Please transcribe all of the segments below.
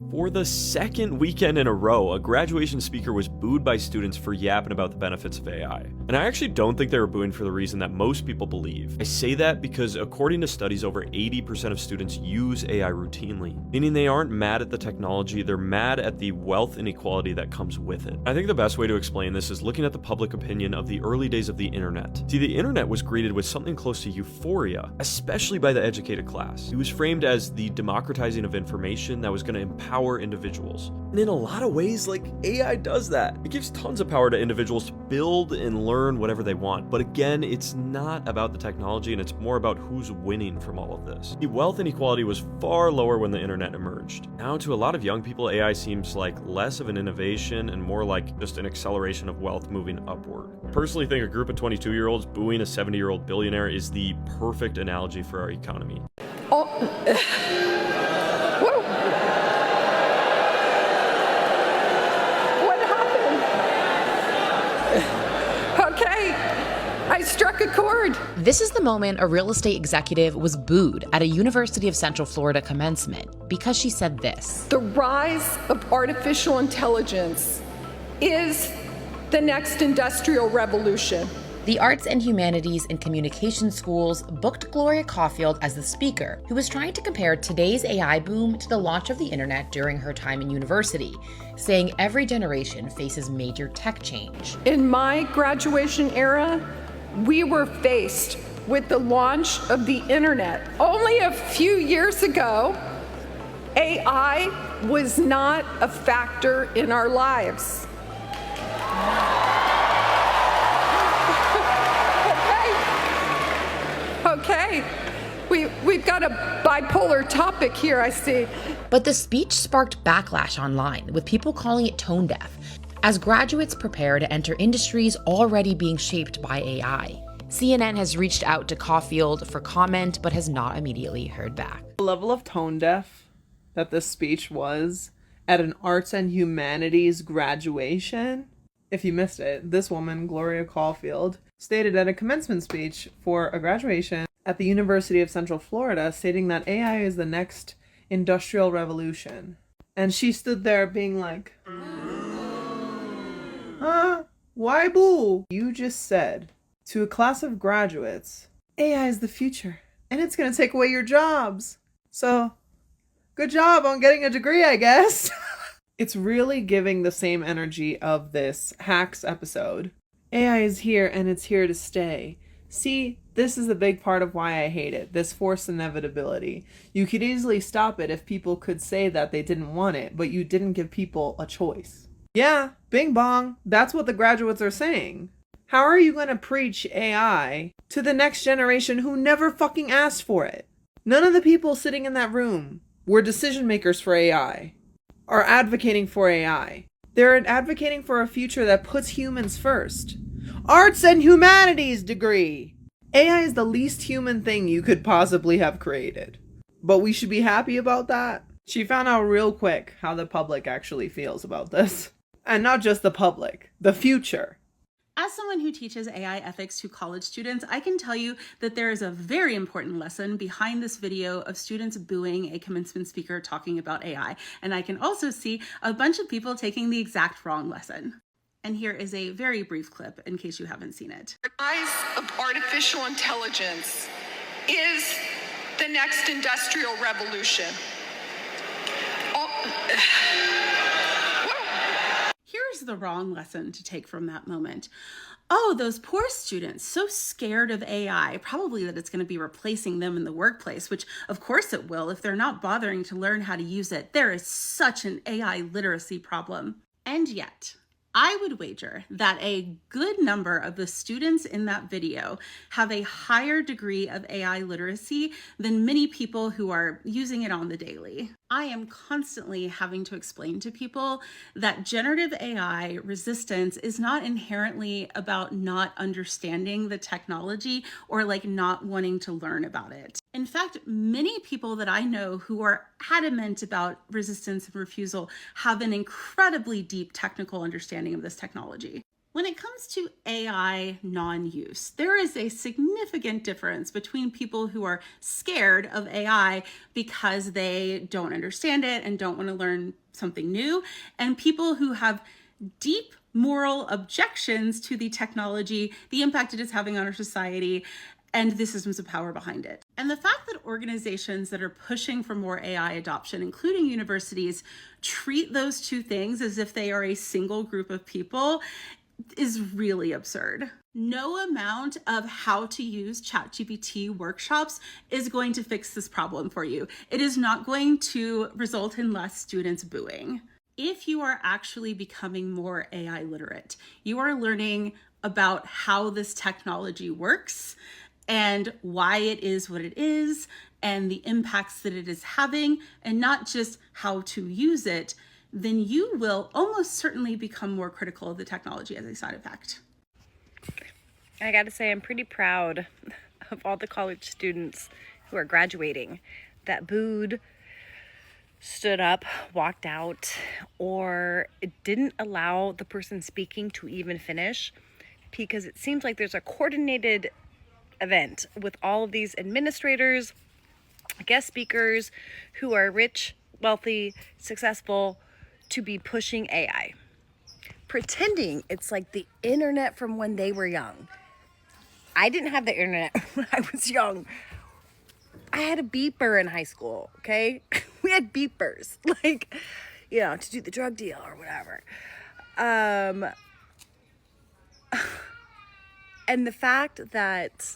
For the second weekend in a row, a graduation speaker was booed by students for yapping about the benefits of AI. And I actually don't think they were booing for the reason that most people believe. I say that because according to studies, over 80% of students use AI routinely, meaning they aren't mad at the technology, they're mad at the wealth inequality that comes with it. I think the best way to explain this is looking at the public opinion of the early days of the internet. See, the internet was greeted with something close to euphoria, especially by the educated class. It was framed as the democratizing of information that was going to empower individuals. And in a lot of ways, AI does that. It gives tons of power to individuals to build and learn whatever they want. But again, it's not about the technology, and it's more about who's winning from all of this. The wealth inequality was far lower when the internet emerged. Now, to a lot of young people, AI seems like less of an innovation and more like just an acceleration of wealth moving upward. I personally think a group of 22-year-olds booing a 70-year-old billionaire is the perfect analogy for our economy. I struck a chord. This is the moment a real estate executive was booed at a University of Central Florida commencement because she said this. The rise of artificial intelligence is the next industrial revolution. The Arts and Humanities and Communication schools booked Gloria Caulfield as the speaker, who was trying to compare today's AI boom to the launch of the internet during her time in university, saying every generation faces major tech change. In my graduation era, we were faced with the launch of the internet. Only a few years ago, AI was not a factor in our lives. Okay, we've got a bipolar topic here, I see. But the speech sparked backlash online, with people calling it tone deaf, as graduates prepare to enter industries already being shaped by AI. CNN has reached out to Caulfield for comment, but has not immediately heard back. The level of tone deaf that this speech was at an arts and humanities graduation. If you missed it, this woman, Gloria Caulfield, stated at a commencement speech for a graduation at the University of Central Florida, stating that AI is the next industrial revolution. And she stood there being like, huh? Why boo? You just said to a class of graduates, AI is the future and it's going to take away your jobs. So good job on getting a degree, I guess. It's really giving the same energy of this Hacks episode. AI is here and it's here to stay. See, this is a big part of why I hate it, this forced inevitability. You could easily stop it if people could say that they didn't want it, but you didn't give people a choice. Yeah, bing bong, that's what the graduates are saying. How are you going to preach AI to the next generation who never fucking asked for it? None of the people sitting in that room were decision makers for AI, are advocating for AI. They're advocating for a future that puts humans first. Arts and humanities degree. AI is the least human thing you could possibly have created. But we should be happy about that. She found out real quick how the public actually feels about this. And not just the public, the future. As someone who teaches AI ethics to college students, I can tell you that there is a very important lesson behind this video of students booing a commencement speaker talking about AI. And I can also see a bunch of people taking the exact wrong lesson. And here is a very brief clip in case you haven't seen it. The rise of artificial intelligence is the next industrial revolution. Here's the wrong lesson to take from that moment. Oh, those poor students, so scared of AI, probably that it's going to be replacing them in the workplace, which of course it will if they're not bothering to learn how to use it. There is such an AI literacy problem. And yet, I would wager that a good number of the students in that video have a higher degree of AI literacy than many people who are using it on the daily. I am constantly having to explain to people that generative AI resistance is not inherently about not understanding the technology or not wanting to learn about it. In fact, many people that I know who are adamant about resistance and refusal have an incredibly deep technical understanding of this technology. When it comes to AI non-use, there is a significant difference between people who are scared of AI because they don't understand it and don't want to learn something new, and people who have deep moral objections to the technology, the impact it is having on our society, and the systems of power behind it. And the fact that organizations that are pushing for more AI adoption, including universities, treat those two things as if they are a single group of people is really absurd. No amount of how to use ChatGPT workshops is going to fix this problem for you. It is not going to result in less students booing. If you are actually becoming more AI literate, you are learning about how this technology works and why it is what it is and the impacts that it is having, and not just how to use it, then you will almost certainly become more critical of the technology as a side effect. I gotta say, I'm pretty proud of all the college students who are graduating that BOOED stood up, walked out, or didn't allow the person speaking to even finish, because it seems like there's a coordinated event with all of these administrators, guest speakers who are rich, wealthy, successful, to be pushing AI, pretending it's like the internet from when they were young. I didn't have the internet when I was young. I had a beeper in high school, okay? We had beepers, like, you know, to do the drug deal or whatever. And the fact that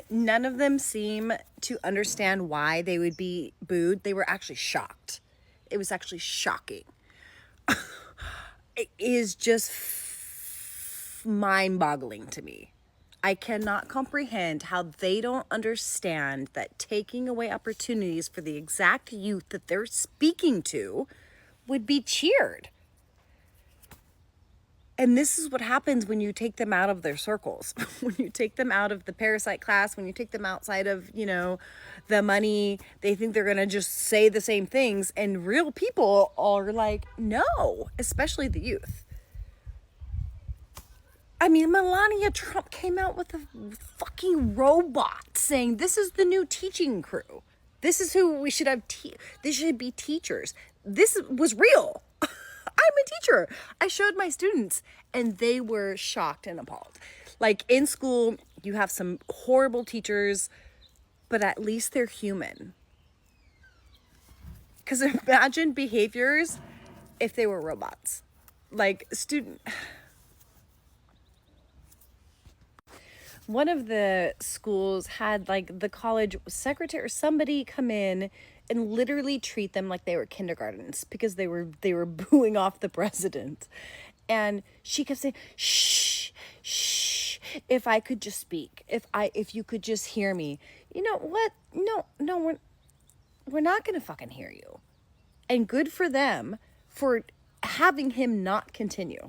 none of them seem to understand why they would be booed, they were actually shocked. It was actually shocking. It is just mind-boggling to me. I cannot comprehend how they don't understand that taking away opportunities for the exact youth that they're speaking to would be cheered. And this is what happens when you take them out of their circles, when you take them out of the parasite class, when you take them outside of, you know, the money. They think they're going to just say the same things. And real people are like, no, especially the youth. I mean, Melania Trump came out with a fucking robot saying this is the new teaching crew. This is who we should have. This should be teachers. This was real. I'm a teacher. I showed my students and they were shocked and appalled. Like in school, you have some horrible teachers, but at least they're human. Because imagine behaviors if they were robots. Like one of the schools had like the college secretary or somebody come in and literally treat them like they were kindergartens because they were booing off the president. And she kept saying, shh, shh, if I could just speak, if you could just hear me. You know what? No, we're not going to fucking hear you. And good for them for having him not continue.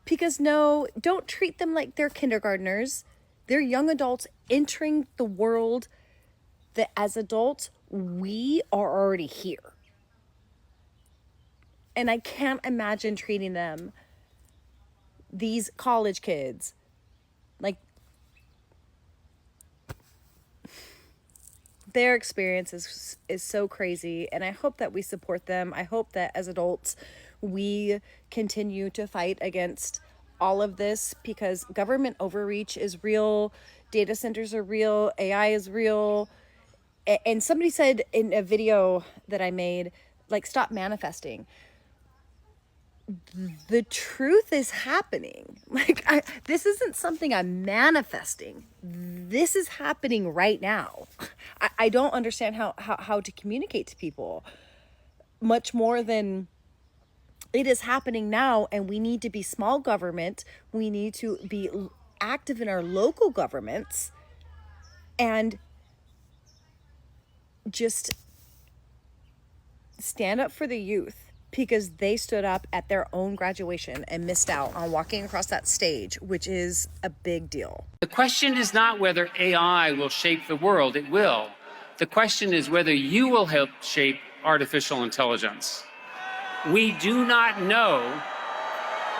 Because no, don't treat them like they're kindergartners. They're young adults entering the world that as adults, we are already here. And I can't imagine treating them, these college kids, like their experience is so crazy. And I hope that we support them. I hope that as adults, we continue to fight against all of this, because government overreach is real. Data centers are real. AI is real. And somebody said in a video that I made, like, stop manifesting. The truth is happening. Like, this isn't something I'm manifesting. This is happening right now. I don't understand how to communicate to people much more than it is happening now. And we need to be small government. We need to be active in our local governments and just stand up for the youth, because they stood up at their own graduation and missed out on walking across that stage, which is a big deal. The question is not whether AI will shape the world. It will. The question is whether you will help shape artificial intelligence. We do not know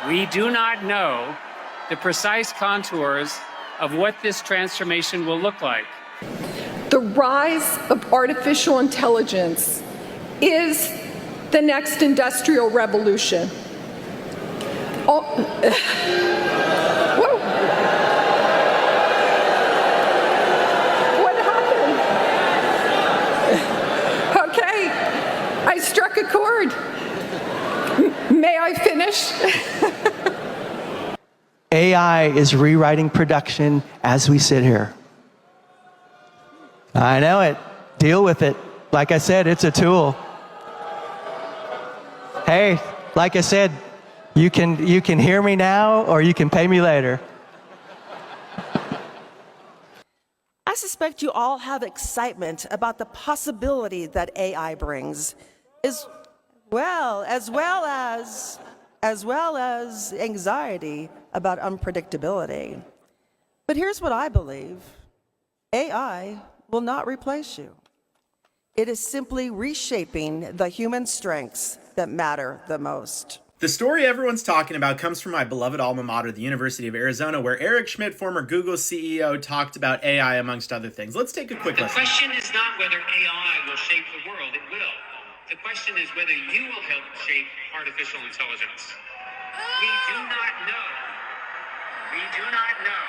We do not know the precise contours of what this transformation will look like. The rise of artificial intelligence is the next industrial revolution. Whoa. What happened? Okay, I struck a chord. May I finish? AI is rewriting production as we sit here. I know it. Deal with it. Like I said, it's a tool. Hey, like I said, you can hear me now or you can pay me later. I suspect you all have excitement about the possibility that AI brings, as well as anxiety about unpredictability. But here's what I believe. AI will not replace you. It is simply reshaping the human strengths that matter the most. The story everyone's talking about comes from my beloved alma mater, the University of Arizona, where Eric Schmidt, former Google CEO, talked about AI amongst other things. Let's take a quick listen. The question is not whether AI will shape the world, it will. The question is whether you will help shape artificial intelligence. We do not know. We do not know.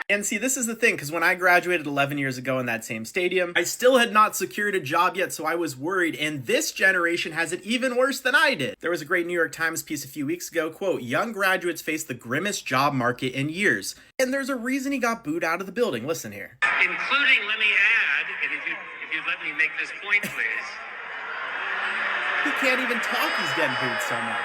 And see, this is the thing, because when I graduated 11 years ago in that same stadium, I still had not secured a job yet, so I was worried, and this generation has it even worse than I did. There was a great New York Times piece a few weeks ago, quote, "Young graduates face the grimmest job market in years." And there's a reason he got booed out of the building. Listen here. Including, let me add, and if you'd let me make this point, please. He can't even talk, he's getting booed so much.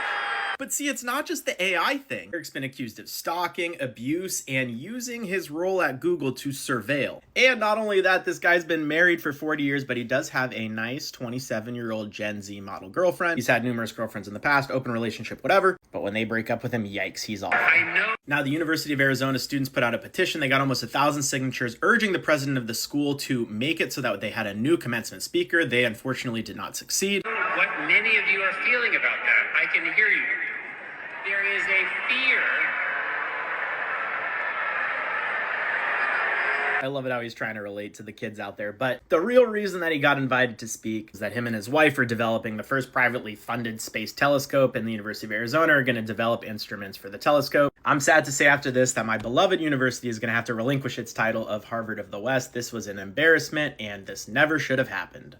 But see, it's not just the AI thing. Eric's been accused of stalking, abuse, and using his role at Google to surveil. And not only that, this guy's been married for 40 years, but he does have a nice 27-year-old Gen Z model girlfriend. He's had numerous girlfriends in the past, open relationship, whatever. But when they break up with him, yikes, he's off. I know. Now, the University of Arizona students put out a petition. They got almost 1,000 signatures urging the president of the school to make it so that they had a new commencement speaker. They unfortunately did not succeed. What many of you are feeling about that, I can hear you. There is a fear. I love it how he's trying to relate to the kids out there. But the real reason that he got invited to speak is that him and his wife are developing the first privately funded space telescope, and the University of Arizona are going to develop instruments for the telescope. I'm sad to say after this that my beloved university is going to have to relinquish its title of Harvard of the West. This was an embarrassment, and this never should have happened.